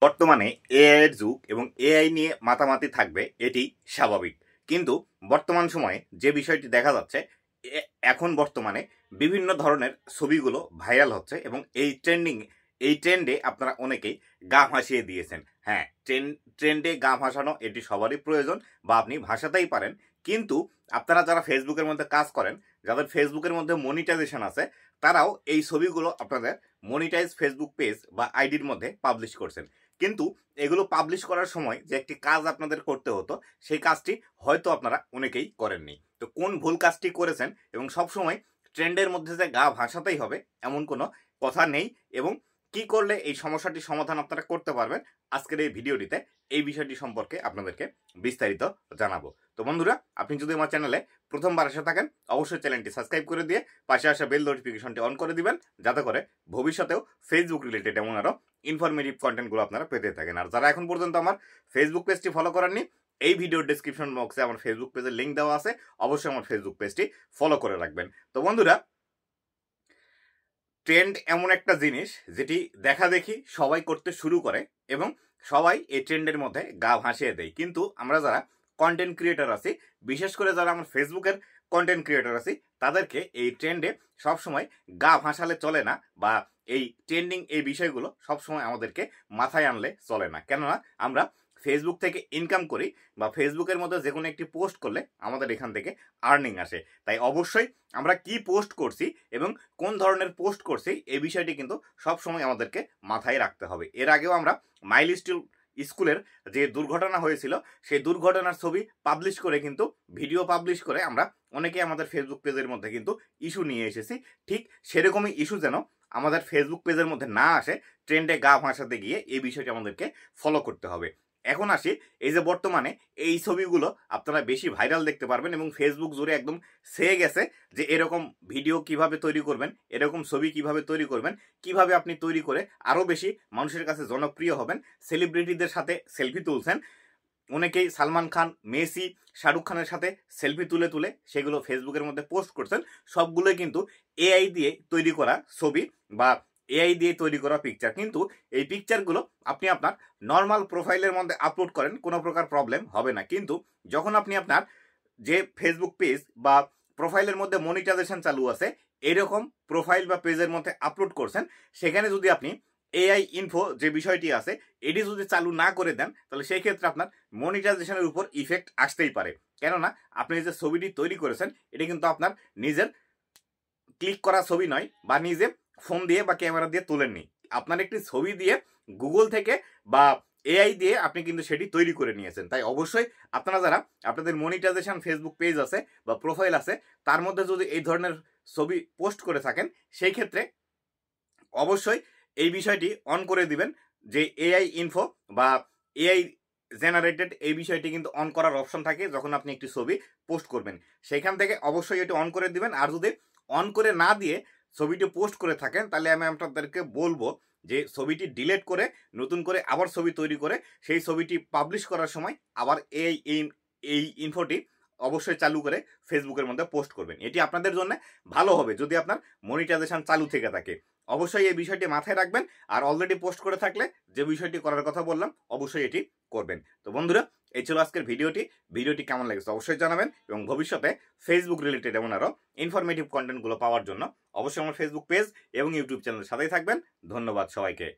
বর্তমানে এআই এর যুগ এবং এআই নিয়ে মাতামাতি থাকবে, এটি স্বাভাবিক। কিন্তু বর্তমান সময়ে যে বিষয়টি দেখা যাচ্ছে, এখন বর্তমানে বিভিন্ন ধরনের ছবিগুলো ভাইরাল হচ্ছে এবং এই ট্রেন্ডে আপনারা অনেকেই গা ভাসিয়ে দিয়েছেন। হ্যাঁ, ট্রেন্ডে গা ভাসানো এটি সবারই প্রয়োজন, বা আপনি ভাসাতেই পারেন। কিন্তু আপনারা যারা ফেসবুকের মধ্যে কাজ করেন, যাদের ফেসবুকের মধ্যে মনিটাইজেশন আছে, তারাও এই ছবিগুলো আপনাদের মনিটাইজ ফেসবুক পেজ বা আইডির মধ্যে পাবলিশ করছেন। কিন্তু এগুলো পাবলিশ করার সময় যে একটি কাজ আপনাদের করতে হতো, সেই কাজটি হয়তো আপনারা অনেকেই করেননি। তো কোন ভুল কাজটি করেছেন, এবং সবসময় ট্রেন্ডের মধ্যে যে গা ভাসাতেই হবে এমন কোনো কথা নেই, এবং কি করলে এই সমস্যাটির সমাধান আপনারা করতে পারবেন, আজকের এই ভিডিওটিতে এই বিষয়টি সম্পর্কে আপনাদেরকে বিস্তারিত জানাবো। তো বন্ধুরা, আপনি যদি আমার চ্যানেলে প্রথমবার এসে থাকেন, অবশ্যই চ্যানেলটি সাবস্ক্রাইব করে দিয়ে পাশে আসা বেল নোটিফিকেশনটি অন করে দিবেন, যাতে করে ভবিষ্যতেও ফেসবুক রিলেটেড এমন আরও ইনফরমেটিভ কন্টেন্টগুলো আপনারা পেতে থাকেন। আর যারা এখন পর্যন্ত আমার ফেসবুক পেজটি ফলো করেননি, এই ভিডিওর ডেসক্রিপশন বক্সে আমার ফেসবুক পেজের লিঙ্ক দেওয়া আছে, অবশ্যই আমার ফেসবুক পেজটি ফলো করে রাখবেন। তো বন্ধুরা, ট্রেন্ড এমন একটা জিনিস যেটি দেখা দেখি সবাই করতে শুরু করে এবং সবাই এই ট্রেন্ডের মধ্যে গা ভাসিয়ে দেয়। কিন্তু আমরা যারা কন্টেন্ট ক্রিয়েটর আছি, বিশেষ করে যারা আমার ফেসবুকের কন্টেন্ট ক্রিয়েটর আছি, তাদেরকে এই ট্রেন্ডে সবসময় গা ভাসালে চলে না, বা এই ট্রেন্ডিং এই বিষয়গুলো সবসময় আমাদেরকে মাথায় আনলে চলে না। কেননা আমরা ফেসবুক থেকে ইনকাম করি, বা ফেসবুকের মধ্যে যে কোনো একটি পোস্ট করলে আমাদের এখান থেকে আর্নিং আসে। তাই অবশ্যই আমরা কি পোস্ট করছি এবং কোন ধরনের পোস্ট করছি, এই বিষয়টি কিন্তু সবসময় আমাদেরকে মাথায় রাখতে হবে। এর আগেও আমরা স্কুলের যে দুর্ঘটনা হয়েছিল, সেই দুর্ঘটনার ছবি পাবলিশ করে, কিন্তু ভিডিও পাবলিশ করে আমরা অনেকেই আমাদের ফেসবুক পেজের মধ্যে কিন্তু ইস্যু নিয়ে এসেছি। ঠিক সেরকমই ইস্যু যেন আমাদের ফেসবুক পেজের মধ্যে না আসে, ট্রেন্ডে গা ভাসাতে গিয়ে এই বিষয়টি আমাদেরকে ফলো করতে হবে। এখন আসি, এই যে বর্তমানে এই ছবিগুলো আপনারা বেশি ভাইরাল দেখতে পারবেন এবং ফেসবুক জুড়ে একদম ছেয়ে গেছে যে এরকম ভিডিও কিভাবে তৈরি করবেন, এরকম ছবি কিভাবে তৈরি করবেন, কিভাবে আপনি তৈরি করে আরও বেশি মানুষের কাছে জনপ্রিয় হবেন। সেলিব্রিটিদের সাথে সেলফি তুলছেন, অনেকেই সালমান খান, মেসি, শাহরুখ খানের সাথে সেলফি তুলে তুলে সেগুলো ফেসবুকের মধ্যে পোস্ট করছেন। সবগুলোই কিন্তু এআই দিয়ে তৈরি করা ছবি বা এআই দিয়ে তৈরি করা পিকচার। কিন্তু এই পিকচারগুলো আপনি আপনার নর্মাল প্রোফাইলের মধ্যে আপলোড করেন, কোনো প্রকার প্রবলেম হবে না। কিন্তু যখন আপনি আপনার যে ফেসবুক পেজ বা প্রোফাইলের মধ্যে মনিটাইজেশন চালু আছে, এরকম প্রোফাইল বা পেজের মধ্যে আপলোড করছেন, সেখানে যদি আপনি এআই ইনফো যে বিষয়টি আছে এটি যদি চালু না করে দেন, তাহলে সেই ক্ষেত্রে আপনার মনিটাইজেশনের উপর ইফেক্ট আসতেই পারে। কেননা আপনি যে ছবিটি তৈরি করেছেন, এটি কিন্তু আপনার নিজের ক্লিক করা ছবি নয়, বা নিজে ফোন দিয়ে বা ক্যামেরা দিয়ে তুলেননি। আপনার একটি ছবি দিয়ে গুগল থেকে বা এআই দিয়ে আপনি কিন্তু সেটি তৈরি করে নিয়েছেন। তাই অবশ্যই আপনারা যারা আপনাদের মনিটাইজেশন ফেসবুক পেজ আছে বা প্রোফাইল আছে, তার মধ্যে যদি এই ধরনের ছবি পোস্ট করে থাকেন, সেই ক্ষেত্রে অবশ্যই এই বিষয়টি অন করে দিবেন, যে এআই ইনফো বা এআই জেনারেটেড এই বিষয়টি কিন্তু অন করার অপশন থাকে যখন আপনি একটি ছবি পোস্ট করবেন। সেইখান থেকে অবশ্যই এটি অন করে দিবেন। আর যদি অন করে না দিয়ে ছবিটি পোস্ট করে থাকেন, তাহলে আমি আপনাদেরকে বলবো যে ছবিটি ডিলিট করে নতুন করে আবার ছবি তৈরি করে সেই ছবিটি পাবলিশ করার সময় আবার এই ইনফোটি অবশ্যই চালু করে ফেসবুকের মধ্যে পোস্ট করবেন। এটি আপনাদের জন্য ভালো হবে যদি আপনার মনিটাইজেশন চালু থেকে থাকে। অবশ্যই এই বিষয়টি মাথায় রাখবেন। আর অলরেডি পোস্ট করে থাকলে যে বিষয়টি করার কথা বললাম, অবশ্যই এটি করবেন। তো বন্ধুরা, এই ছিল আজকের ভিডিওটি কেমন লেগেছে অবশ্যই জানাবেন, এবং ভবিষ্যতে ফেসবুক রিলেটেড এমন আরও ইনফরমেটিভ কন্টেন্টগুলো পাওয়ার জন্য অবশ্যই আমার ফেসবুক পেজ এবং ইউটিউব চ্যানেলের সাথেই থাকবেন। ধন্যবাদ সবাইকে।